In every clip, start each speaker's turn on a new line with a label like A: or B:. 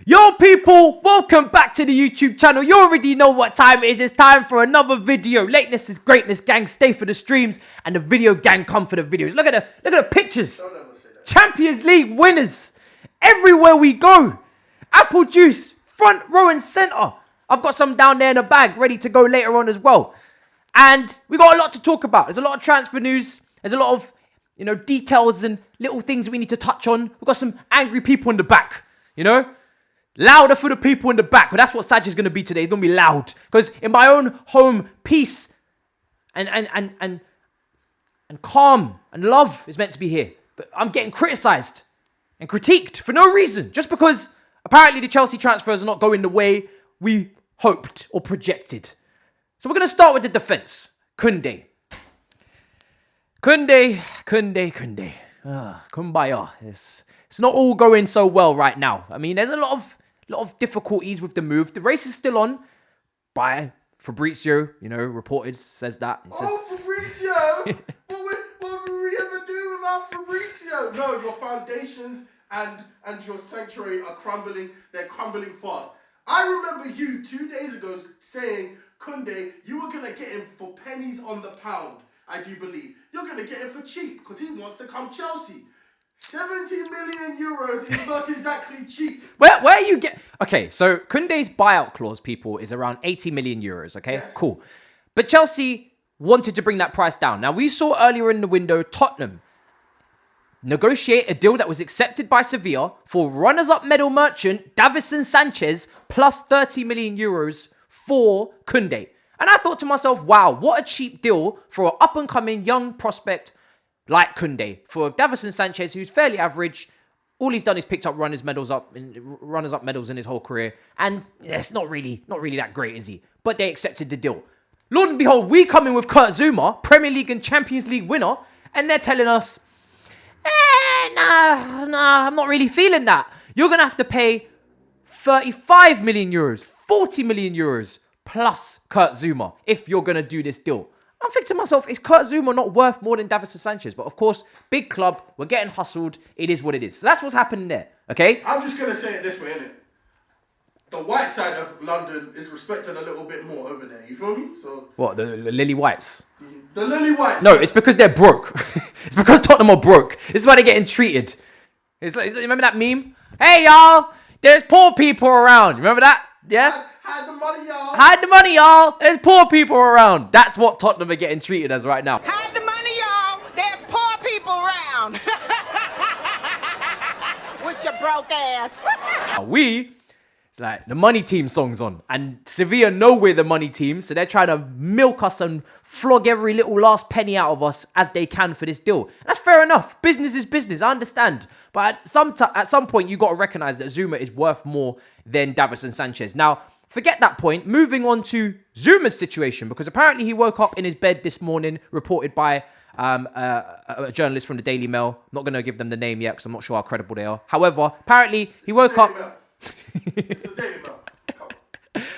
A: Yo people, welcome back to the YouTube channel. You already know what time it is. It's time for another video. Lateness is greatness, gang. Stay for the streams and the video gang come for the videos. Look at the pictures. Champions League winners. Everywhere we go. Apple juice, front row and center. I've got some down there in the bag ready to go later on as well. And we got a lot to talk about. There's a lot of transfer news. There's a lot of, details and little things we need to touch on. We've got some angry people in the back, Louder for the people in the back. But that's what Saj is going to be today. It's going to be loud. Because in my own home, peace and calm and love is meant to be here. But I'm getting criticised and critiqued for no reason. Just because apparently the Chelsea transfers are not going the way we hoped or projected. So we're going to start with the defence. Koundé. Kumbaya. It's not all going so well right now. I mean, there's a lot of difficulties with the move. The race is still on by Fabrizio, reported, says that. It says,
B: Fabrizio! what would we ever do without Fabrizio? No, your foundations and your sanctuary are crumbling. They're crumbling fast. I remember you 2 days ago saying, Koundé, you were going to get him for pennies on the pound, I do believe. You're going to get him for cheap because he wants to come Chelsea. 70 million euros is not exactly cheap.
A: Where you get... Okay, so Koundé's buyout clause, people, is around 80 million euros, okay? Yes. Cool. But Chelsea wanted to bring that price down. Now, we saw earlier in the window Tottenham negotiate a deal that was accepted by Sevilla for runners-up medal merchant Davinson Sanchez plus 30 million euros for Koundé. And I thought to myself, wow, what a cheap deal for an up-and-coming young prospect like Koundé. For Davinson Sanchez, who's fairly average, all he's done is picked up runners-up medals in his whole career. And it's not really that great, is he? But they accepted the deal. Lord and behold, we come in with Kurt Zouma, Premier League and Champions League winner, and they're telling us, nah, I'm not really feeling that. You're going to have to pay 35 million euros, 40 million euros plus Kurt Zouma if you're going to do this deal. I'm thinking to myself, is Kurt Zouma not worth more than Davinson Sanchez? But of course, big club, we're getting hustled. It is what it is. So that's what's happening there, okay?
B: I'm just going to say it this way, innit? The white side of London is respected a little bit more over there. You feel me? So
A: what, the Lily Whites?
B: The Lily Whites.
A: No, it's because they're broke. It's because Tottenham are broke. This is why they're getting treated. It's like, remember that meme? Hey, y'all, there's poor people around. Remember that? Yeah?
B: Hide the money, y'all.
A: Hide the money, y'all. There's poor people around. That's what Tottenham are getting treated as right now.
C: Hide the money, y'all. There's poor people around. With your broke ass.
A: It's like the money team song's on. And Sevilla know we're the money team. So they're trying to milk us and flog every little last penny out of us as they can for this deal. And that's fair enough. Business is business. I understand. But at some point, you got to recognize that Zouma is worth more than Davinson Sanchez. Now, forget that point. Moving on to Zouma's situation, because apparently he woke up in his bed this morning, reported by a journalist from the Daily Mail. I'm not going to give them the name yet because I'm not sure how credible they are. However, apparently he woke up...
B: It's the Daily Mail.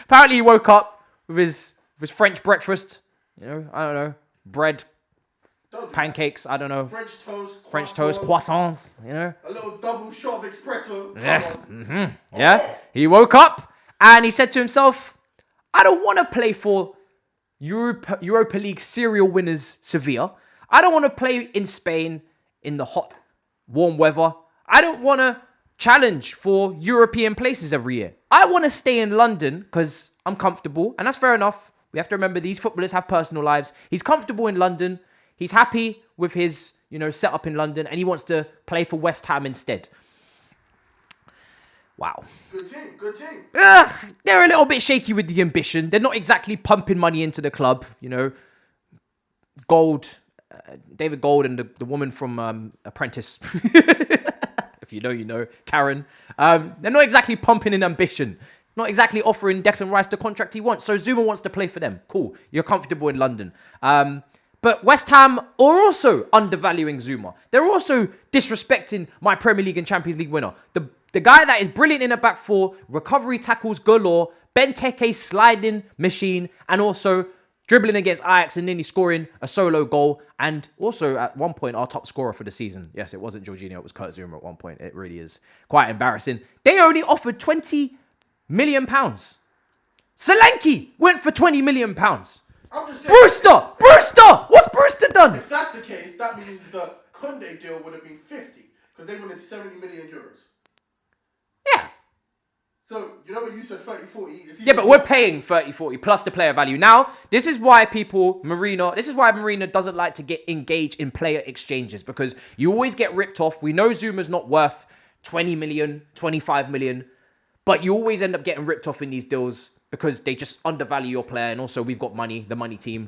A: Apparently he woke up with his French breakfast. I don't know, bread, pancakes, I don't know.
B: French toast,
A: croissants,
B: A little double shot of espresso.
A: Yeah. Yeah. He woke up and he said to himself, I don't want to play for Europa League serial winners Sevilla. I don't want to play in Spain in the hot, warm weather. I don't want to challenge for European places every year. I want to stay in London because I'm comfortable, and that's fair enough. We have to remember these footballers have personal lives. He's comfortable in London. He's happy with his, setup in London, and he wants to play for West Ham instead. Wow.
B: Good team.
A: They're a little bit shaky with the ambition. They're not exactly pumping money into the club, David Gold and the woman from Apprentice. If you know, Karen. They're not exactly pumping in ambition. Not exactly offering Declan Rice the contract he wants. So Zouma wants to play for them. Cool. You're comfortable in London. But West Ham are also undervaluing Zouma. They're also disrespecting my Premier League and Champions League winner. The guy that is brilliant in the back four, recovery tackles galore, Benteke's sliding machine, and also dribbling against Ajax and nearly scoring a solo goal. And also at one point, our top scorer for the season. Yes, it wasn't Jorginho, it was Kurt Zouma at one point. It really is quite embarrassing. They only offered £20 million. Solanke went for £20 million.
B: I'm just saying,
A: Brewster! What's Brewster done?
B: if that's the case, that means the Koundé deal would have been 50 because they wanted 70 million euros.
A: Yeah.
B: So, you know what you said, 30, 40?
A: Yeah, but we're paying 30, 40 plus the player value. Now, this is why Marina doesn't like to get engaged in player exchanges because you always get ripped off. We know Zouma's not worth 20 million, 25 million, but you always end up getting ripped off in these deals because they just undervalue your player. And also we've got money, the money team.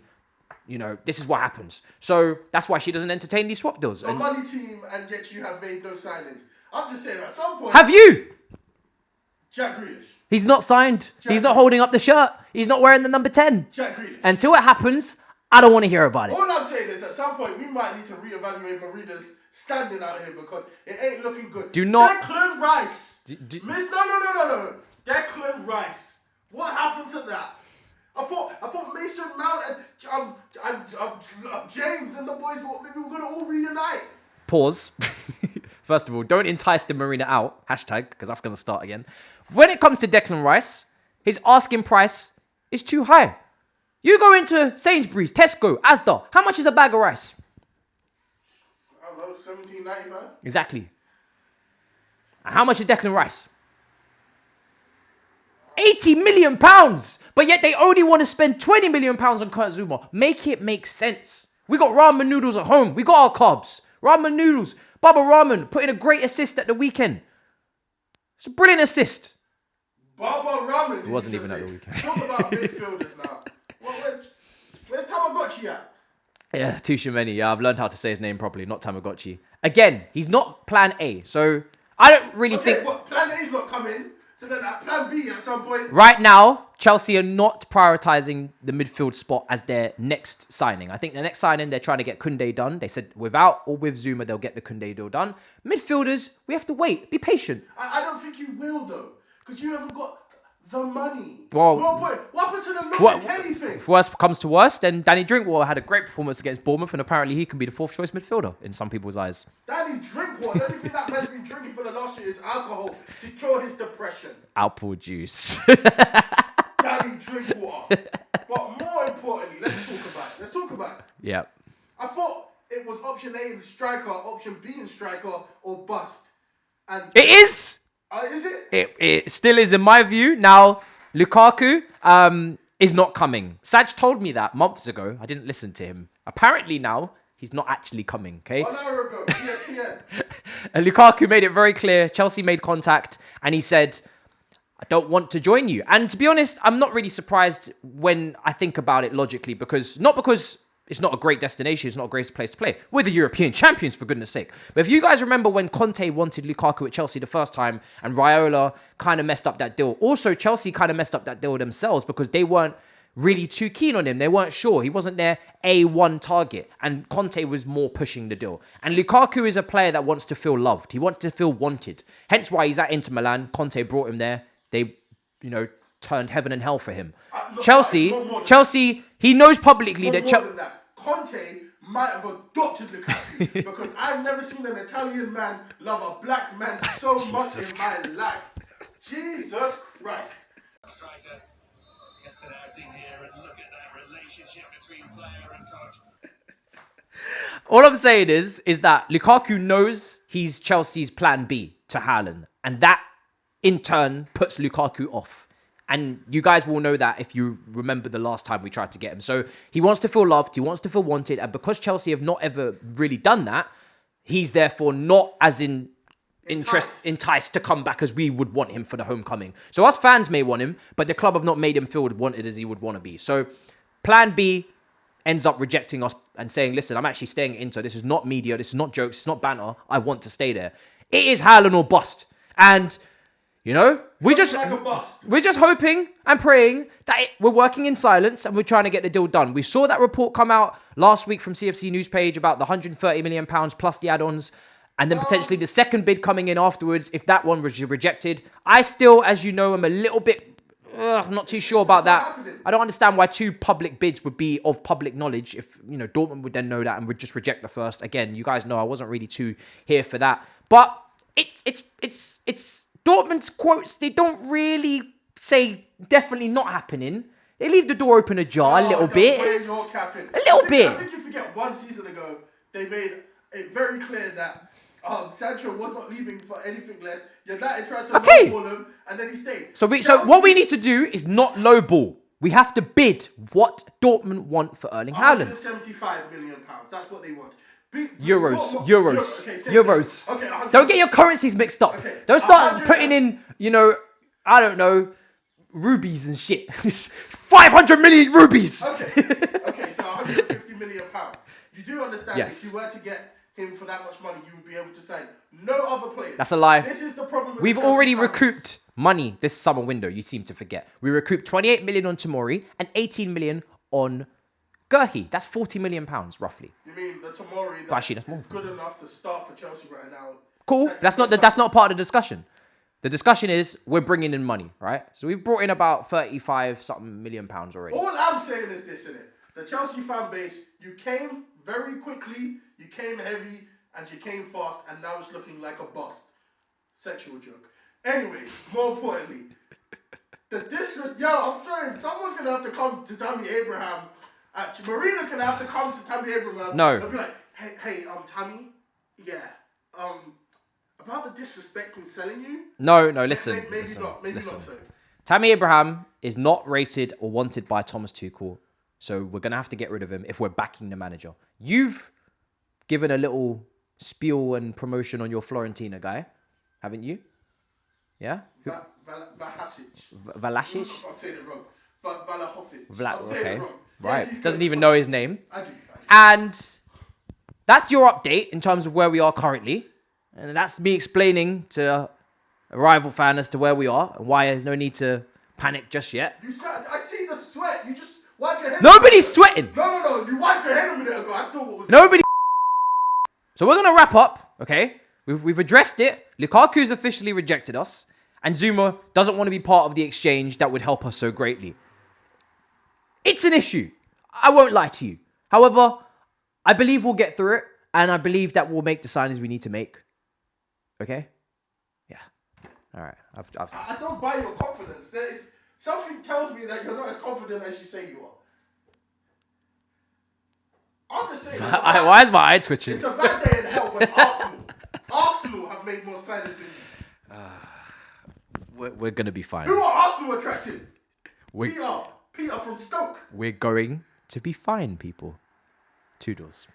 A: You know, this is what happens. So that's why she doesn't entertain these swap deals.
B: A money team and yet you have made no signings. I'm just saying, at some point...
A: Have you?
B: Jack Grealish.
A: He's not signed. He's not holding up the shirt. He's not wearing the number 10.
B: Jack Grealish.
A: Until it happens, I don't want to hear about it.
B: All I'm saying is at some point we might need to reevaluate Marina's standing out here because it ain't looking good.
A: Do not...
B: Declan Rice. No. Declan Rice. What happened to that? I thought Mason Mount and James and the boys were going to all reunite.
A: Pause. First of all, don't entice the Marina out. Hashtag, because that's going to start again. When it comes to Declan Rice, his asking price is too high. You go into Sainsbury's, Tesco, Asda. How much is a bag of rice?
B: I don't know, $17.95.
A: Exactly. And how much is Declan Rice? £80 million. But yet they only want to spend £20 million on Kurt Zouma. Make it make sense. We got ramen noodles at home. We got our carbs. Ramen noodles. Baba Rahman put in a great assist at the weekend. It's a brilliant assist.
B: Baba Rahman.
A: It wasn't even at the weekend.
B: Talk about midfielders now. Where's Tamagotchi at?
A: Yeah, Tushimeni. Yeah, I've learned how to say his name properly, not Tamagotchi. Again, he's not plan A. So I don't really think...
B: What, plan A's not coming? So then at plan B at some point...
A: Right now, Chelsea are not prioritising the midfield spot as their next signing. I think the next signing, they're trying to get Koundé done. They said without or with Zouma, they'll get the Koundé deal done. Midfielders, we have to wait. Be patient.
B: I don't think you will, though. Because you haven't got the money.
A: Well,
B: what happened to the Locatelli thing?
A: If worst comes to worst, then Danny Drinkwater had a great performance against Bournemouth, and apparently he can be the fourth choice midfielder in some people's eyes.
B: Danny Drinkwater, the only thing that man's been drinking for the last year is alcohol to cure his depression.
A: Apple juice.
B: Danny Drinkwater. But more importantly, let's talk about it.
A: Yeah.
B: I thought it was option A in striker, option B in striker, or bust. And
A: it is!
B: Is it?
A: It still is in my view. Now, Lukaku is not coming. Saj told me that months ago. I didn't listen to him. Apparently now, he's not actually coming, okay?
B: 1 hour ago, ESPN.
A: And Lukaku made it very clear. Chelsea made contact and he said, I don't want to join you. And to be honest, I'm not really surprised when I think about it logically because it's not a great destination. It's not a great place to play. We're the European champions, for goodness sake. But if you guys remember when Conte wanted Lukaku at Chelsea the first time and Raiola kind of messed up that deal. Also, Chelsea kind of messed up that deal themselves because they weren't really too keen on him. They weren't sure. He wasn't their A1 target. And Conte was more pushing the deal. And Lukaku is a player that wants to feel loved. He wants to feel wanted. Hence why he's at Inter Milan. Conte brought him there. They, turned heaven and hell for him. Chelsea, he knows publicly that...
B: Conte might have adopted Lukaku because I've never seen an Italian man love a black man so much in my life. Jesus Christ.
D: Striker gets it out in here and look at that relationship between player and coach.
A: All I'm saying is that Lukaku knows he's Chelsea's plan B to Haaland. And that, in turn, puts Lukaku off. And you guys will know that if you remember the last time we tried to get him. So he wants to feel loved. He wants to feel wanted. And because Chelsea have not ever really done that, he's therefore not as enticed to come back as we would want him for the homecoming. So us fans may want him, but the club have not made him feel wanted as he would want to be. So plan B ends up rejecting us and saying, listen, I'm actually staying at Inter. This is not media. This is not jokes. It's not banter. I want to stay there. It is Haaland or bust. And... we're just hoping and praying that we're working in silence and we're trying to get the deal done. We saw that report come out last week from CFC News page about the £130 million plus the add-ons and then potentially the second bid coming in afterwards if that one was rejected. I still, as you know, am a little bit I'm not too sure about
B: not
A: that.
B: happening.
A: I don't understand why 2 public bids would be of public knowledge if, Dortmund would then know that and would just reject the first. Again, you guys know I wasn't really too here for that. But it's Dortmund's quotes, they don't really say definitely not happening. They leave the door open ajar a little bit. A little bit.
B: I think you forget 1 season ago, they made it very clear that Sancho was not leaving for anything less. United tried to lowball him, and then he stayed.
A: So what we need to do is not lowball. We have to bid what Dortmund want for Erling Haaland.
B: £175 million. That's what they want.
A: Euros.
B: Okay,
A: Don't get your currencies mixed up.
B: Okay,
A: Don't start putting in, I don't know, rubies and shit. 500 million rubies.
B: Okay, so £150 million. You do understand if you were to get him for that much money, you would be able to sign no other players.
A: That's a lie.
B: This is the problem with
A: We've
B: the Chelsea
A: already
B: fans.
A: recouped money this summer window. You seem to forget. We recouped 28 million on Tomori and 18 million on Gurhi. That's 40 million pounds roughly.
B: You mean the Tomori
A: Actually, that's more.
B: is good enough to start for Chelsea right now?
A: Cool. That's not part of the discussion. The discussion is we're bringing in money, right? So we've brought in about 35 something million pounds already.
B: All I'm saying is this, innit? The Chelsea fan base, you came very quickly, you came heavy, and you came fast, and now it's looking like a bust. Sexual joke. Anyway, more importantly, the disrespect. Yo, I'm sorry, someone's gonna have to come to Tammy Abraham. Marina's gonna have to come to Tammy Abraham.
A: No.
B: And be like, hey, Tammy, yeah, about the disrespect selling you.
A: No, listen.
B: Maybe
A: listen,
B: not
A: listen.
B: so.
A: Tammy Abraham is not rated or wanted by Thomas Tuchel, so we're gonna have to get rid of him if we're backing the manager. You've given a little spiel and promotion on your Florentina guy, haven't you? Yeah?
B: Vlasic.
A: Vlasic?
B: I'm saying it wrong. Vlahovic. I'm saying
A: Okay.
B: it wrong.
A: Right.
B: Yes,
A: Doesn't
B: good.
A: even know his name.
B: I do.
A: And that's your update in terms of where we are currently. And that's me explaining to a rival fan as to where we are and why there's no need to panic just yet.
B: I see the sweat. You just wiped your head.
A: Nobody's sweating.
B: No. You wiped your head a minute ago. I saw what was.
A: Nobody. So we're going to wrap up, okay? We've addressed it. Lukaku's officially rejected us. And Zouma doesn't want to be part of the exchange that would help us so greatly. It's an issue. I won't lie to you. However, I believe we'll get through it. And I believe that we'll make the signings we need to make. Okay? Yeah. All right.
B: I don't buy your confidence. Something tells me that you're not as confident as you say you are. I'm just saying.
A: Why is my eye twitching?
B: It's a bad day in hell when Arsenal have made more signings than you.
A: We're going to be fine.
B: Who are Arsenal attracted? Peter from Stoke.
A: We're going to be fine, people. Toodles.